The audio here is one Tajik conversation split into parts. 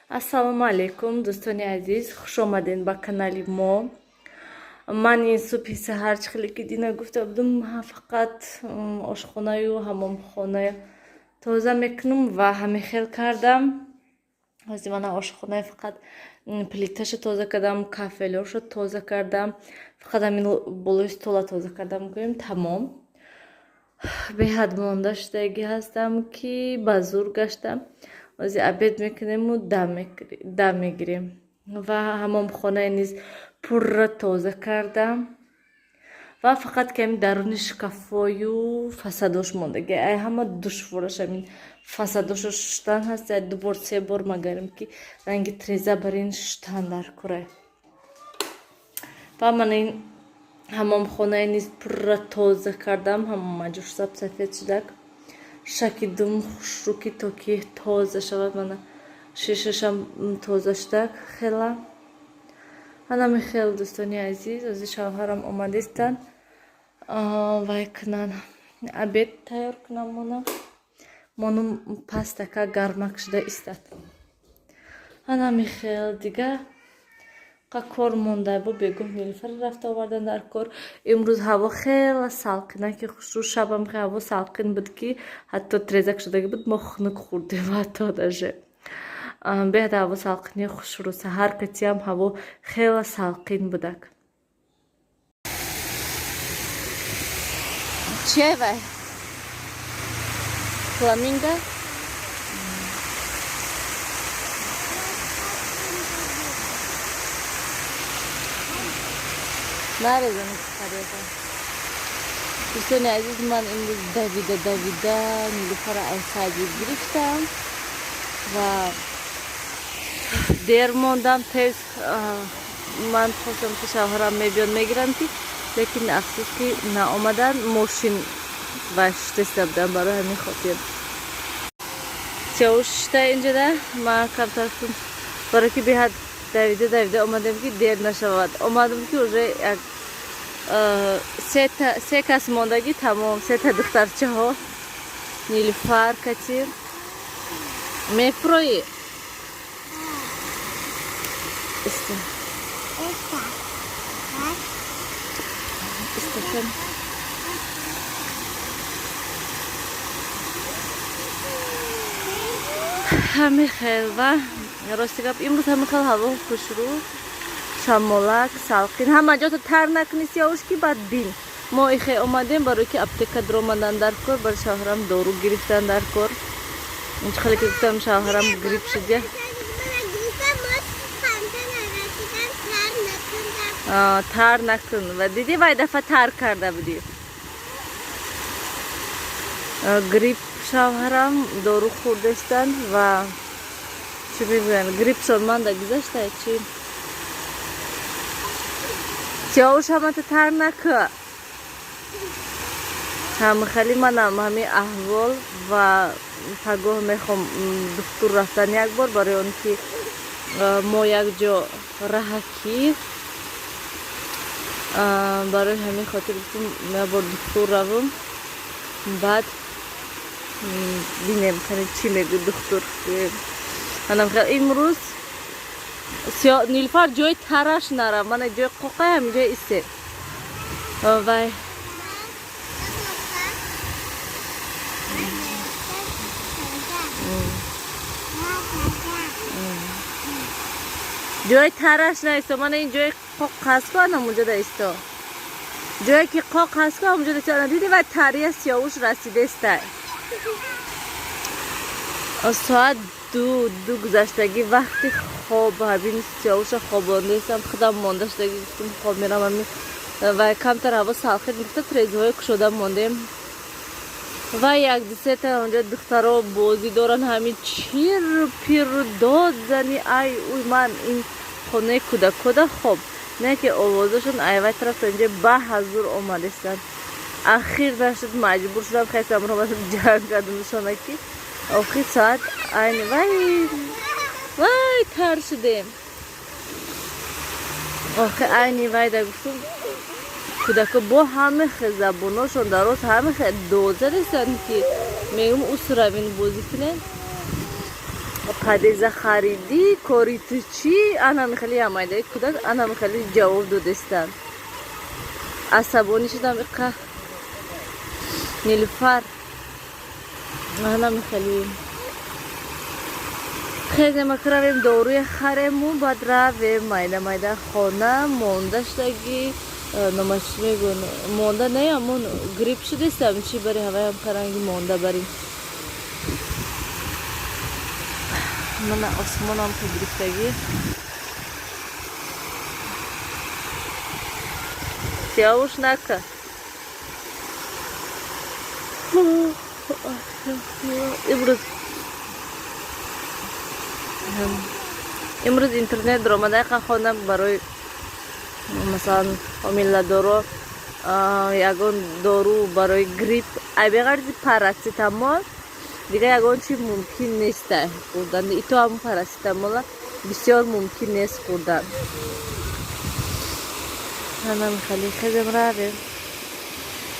Ассалому алейкум, дӯстони азиз, хуш омадед ба канали мо. Ман ин субҳи саҳар чӣ хеле ки дина гуфта будам фақат ошхонаю ҳамомхона тоза мекунам ва ҳамин хел кардам. ҳозир мана ошхона фақат плиташа тоза кардам, кафелёша тоза кардам, фақат ҳамин болои стола тоза кардам, гӯем тамом. Беҳад монда шудаги ҳастам ки ба зур гаштам. ҳозир абед мекунему дам мегирем ва ҳамомхонаи низ пурра тоза кардам ва фақат ками даруни шкафою фасадош мондаги ай ҳама душвораш ҳамин фасадоша шуштан ҳаст. ай дубор се бор магарем ки ранги треза бар ин шуштан дар куре ва ман ин ҳамомхонаи низ пурра тоза кардам. ҳама маҷур саб сафед шудак шакидум хушруки то ки тоза шавад. мана шишашам тоза шудак хела ҳанами хел. дӯстони азиз, ҳозир шавҳарам омадистан вай кунан абед тайёр кунам. монум пастака гармак шуда истад. ҳанами хел дига кор монда бо бегоҳ нилуфар рафта овардан дар кор. имрӯз ҳаво хела салқина ки хушрӯ. шабам ҳаво салқин буд ки ҳатто трезак шудаги буд, мо хунук хӯрдем ҳатто даже беҳад ҳаво салқини хушрӯ. саҳар қатиам ҳаво хела салқин будак. чие вай фламинго нарезан карета. дӯстони азиз, ман имрӯз давида нилуфара айсаҷи гирифтам ва дер мондам. тез ман хостам ки шавҳарам мебиёд мегирам ки лекин афсӯс ки наомадан. мошин ва шиста будам, барои ҳамин хотир сиёҳ шишта инҷода ман камтар кун барои ки беҳад давида омадем ки дер нашавад. омадам ки уже як се кас мондаги тамом. сета духтарчаҳо нилуфар катир мефрои ҳамин хел ва рости гап имрӯз ҳамин хел ҳаво хушрӯ, шамолак, салқин. ҳама ҷото тар накуни сиёҳуш ки баъд бин. мо ихе омадем барои ки аптека дромадан дар кор, барои шавҳарам дору гирифтан дар кор. чӣ хеле ки гуфтам шавҳарам грип шудя. тар накун ва диди вай дафъа тар карда будӣ. грип шавҳарам дору хӯрдестан ва чӣ мегӯянд грипшон манда гузашта чи сиёҳуш ҳамата тар нака. ҳамихали манам ҳамин аҳвол ва пагоҳ мехом духтур рафтан як бор барои он ки мо якҷо раҳакӣ барои ҳамин хотир гуфтам ябор духтур равам баъд бинем кане чӣ мегӯ духтур. имрӯз нилуфар ҷои тараш нара, мана ҷои қоқай ҳаминҷо истед вай ҷои тараш наисто. мана ин ҷои қоқ ҳастку ҳамунҷода исто. ҷое ки қоқ ҳастку ҳамунҷода исто. диди вай тария сиёҳуш расидестай. соат ду гузаштаги вақти хоб ҳамин сиёҳуша хобондестам. худам монда шудаги гуфтам хоб мерам ҳамин ва камтар ҳаво салқин гуфта трезаҳои кушода мондем ва як дусета онҷо духтаро бозӣ доранд. ҳамин чир пиру дод зани ай уй ман ин хонаи кӯдакода хоб не ки овозашон айвай тараф то инҷо ба ҳазур омадестанд. ахир нашуд маҷбур шудам хестам ромадам ҷанг кардамшона ки охир соат айни вай тар шудем. охир айни вай да гуфтам кӯдако бо ҳамаи забоношон дароз ҳамаи доза ресанд ки мегӯм усравин бозӣ кунед. падеза харидӣ кори ту чӣ? Ана михали амайдаи кудак ана михали ҷавоб додестан. Асабонӣ шудам иқа Нилуфар ана михали хезем акравем доруя харему баъд равем майда хона монда шудаги номаш мегӯн монда не амон грипп шудестам чӣ бари ҳаваям каранги монда барим мана осмонам ка гирифтагӣ сиёвуш нака имрӯз интернет даромада яка хона барои масалан ҳомиладоро ягон дору барои грипп абеғарзи парацетамол дига ягон чи мумкин нестай хӯрдан ито ҳамун парацетамола бисёр мумкин нест хӯрдан ана михали хезем равем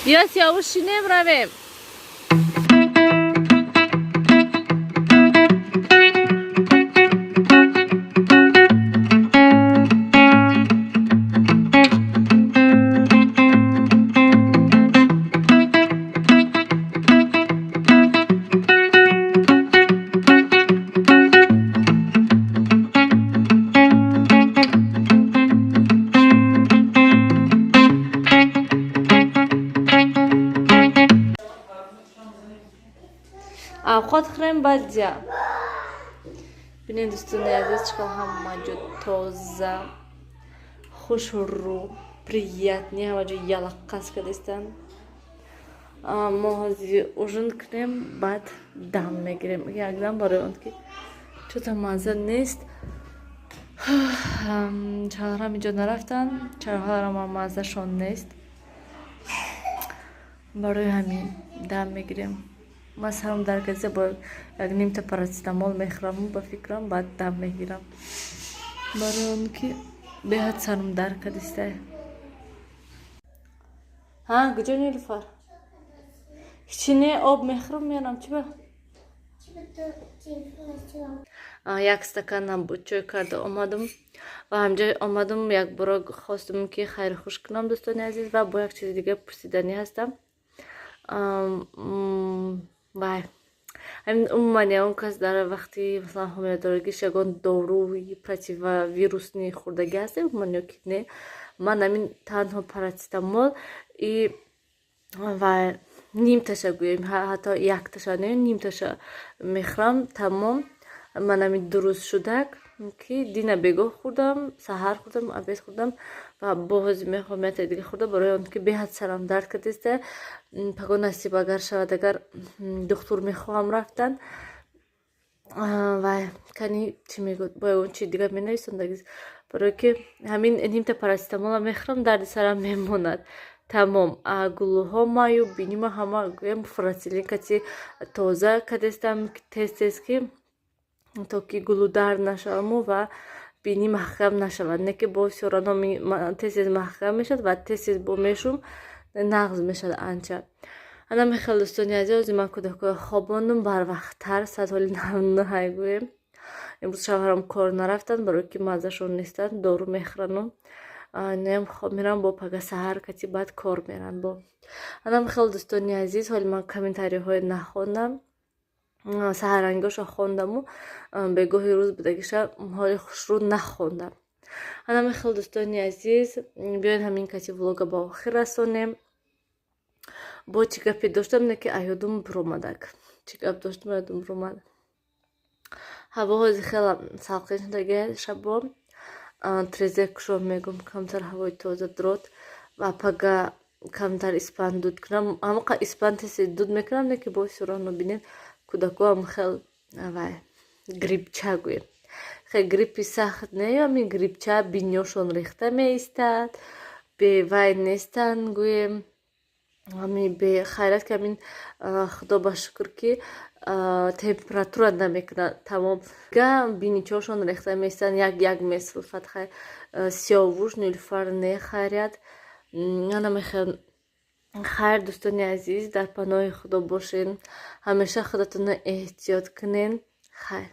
биё сиёвуш шинем равем овқот хӯрем баъд ҷа бинед дӯстони азиз чӣ қадр ҳама ҷо тоза хушрӯ приятни ҳама ҷо ялаққас кардестан мо ҳозир ужин кунем баъд дам мегирем якдам барои он ки чӯта мазза нест чаҳаларам инҷо нарафтанд чаҳаларам маззашон нест барои ҳамин дам мегирем ман сарам дард кардиста бо як нимта парацетамол мехӯрам ба фикрам баъд дам мегирам барои он ки беҳад сарам дард кардистай куҷо Нилуфар ҳичи не об мехӯрам меарам чӣ ба як стаканам буд чой карда омадам ва ҳамҷо омадам як бора хостам ки хайрухуш кунам дӯстони азиз ва бо як чизи дига пурсиданӣ ҳастам вай умуман ягон кас дар вақти масалан ҳомиладоригиш ягон доруи противовирусни хӯрдагӣ ҳастем умуман ё ки не ман ҳамин танҳо парацетамол и вай нимташа гӯем ҳатто якташа не нимташа мехӯрам тамом ман ҳамин 2 рӯз шудак ки дина бегоҳ хӯрдам саҳар хӯрдам обед хӯрдам ва бози мехоҳам ятаи дига хӯрда барои он ки беҳад сарам дард кардиста пагон насиб агар шавад агар духтур мехоҳам рафтан вай кани чӣ мегӯд бо ягон чи дига менависондагист барое ки ҳамин нимта парацетамола мехӯрам дарди сарам мемонад тамом гулӯҳо маю бинима ҳама гӯям фурацилин кати тоза кардестам тез ки то ки гулӯ дард нашаваму ва бини маҳкам нашавад не ки боси рано тез маҳкам мешавад ва тез бо мешум нағз мешавад анча ана мехел дӯстони азиз ҳозир ман кӯдакҳои хобондам барвақттар садҳоли навнӯҳай гӯем имрӯз шавҳарам кор нарафтанд барое ки маззашон нестанд дору мехӯрану неам мерам бо пага саҳар кати баъд кор меран бо ана мехел дӯстони азиз ҳоли ман комментариҳое нахондам саҳарангошо хондаму бегоҳи рӯз будагиша ҳоли хушрӯ нахондам ана мехел дӯстони азиз биёед ҳамин кати влога ба охир расонем бо чӣ гапе доштам не ки аёдум биромадак чӣ гап доштам аёдум биромад ҳаво ҳозир хела салқин шудаги шабо треза кушом мегӯм камтар ҳавои тоза дурод ва пага камтар испан дуд кунам ҳамақа испан теси дуд мекунам не ки боси роно бинед кӯдакоам хел вай грипча гӯем хел гриппи сахт не ами грипча бинёшон рехта меистад бевай нестанд гӯем ами бехайрат ки ҳамин худо ба шукр ки температура намекунад тамом га биничошон рехта меистанд як месулфат сиёвуш Нилуфар не хайрят ана мехел хайр дӯстони азиз дар паноҳи худо бошен ҳамеша худатонро эҳтиёт кунен хайр